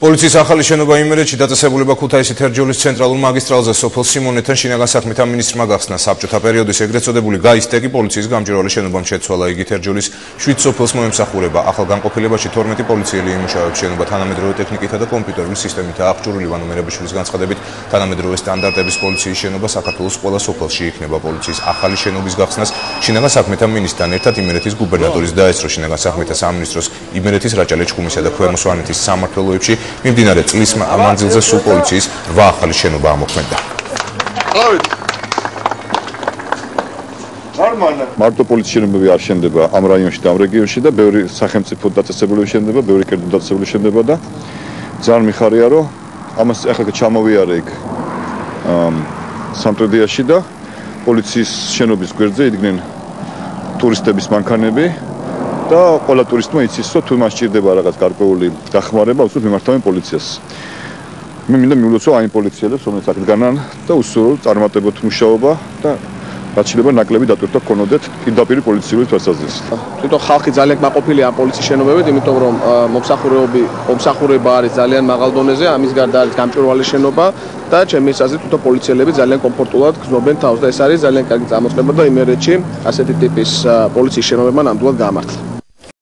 პოლიციის ახალი შენობა იმერეთში დაწესებულება ქუთაისის თერჯოლის ცენტრალურ მაგისტრალზე სოფელ სიმონეთთან შინაგან საქმეთა მინისტრმა გახსნა საბჭოთა პერიოდის ეგრეთ წოდებული გაისტეკი პოლიციის გამჭვირვალე შენობამ შეცვალა იგი თერჯოლის 7 სოფელს მოემსახურება ახალ განყოფილებაში 12 პოლიციელი იმუშავებს შენობა თანამედროვე ტექნიკითა და კომპიუტერული სისტემითაა აღჭურვილი ვანო მერაბიშვილის განცხადებით თანამედროვე სტანდარტების პოლიციის შენობა საქართველოს ყველა სოფელში იქნება პოლიციის ახალი შენობის გახსნას შინაგან საქმეთა მინისტრთან ერთად იმერეთის გუბერნატორის დაესწრო შინაგან საქმეთა სამინისტროს იმერეთის რაჭა ლეჩხუმისა და ქვემო სვანეთის სამმართველოებში მიმდინარე წლის მანძილზე სულ პოლიციის 8 ახალი შენობა ამოქმედა. მარტო პოლიციის შენობები არ შენდება ამ რაიონში და ამ რეგიონში და ბევრი სახელმწიფო დაწესებულება შენდება, ბევრი კერძო დაწესებულება შენდება და ძალიან მიხარია რომ ამას ახლა ჩამოვიარე იქ სამტრედიაში და პოლიციის შენობის გვერდზე იდგნენ ტურისტების მანქანები და ყველა ტურისტმა იცის რომ თუ მას სჭირდება რაღაც გარკვეული დახმარება უცებ მიმართავენ პოლიციას. მე მინდა მიულოცო აი პოლიციელებს რომელიც აქ დგანან და უსურველ წარმატებად მუშაობა და რაც შეიძლება ნაკლები დატვირთვა ქონოდეთ პირდაპირ პოლიციური თვალსაზრისით. თვითონ ხალხი ძალიან კმაყოფილია ამ პოლიციის შენობებით, იმიტომ რომ მომსახურება არის ძალიან მაღალ დონეზე, ამის გარდა არის გამჭვირვალე შენობა და ჩემი აზრით თვითონ პოლიციელები ძალიან კომფორტულად გრძნობენ თავს და ეს არის ძალიან კარგი წამოწყება და იმერეთში ასეთი ტიპის პოლიციის შენობებმა ნამდვილად გაამართლა.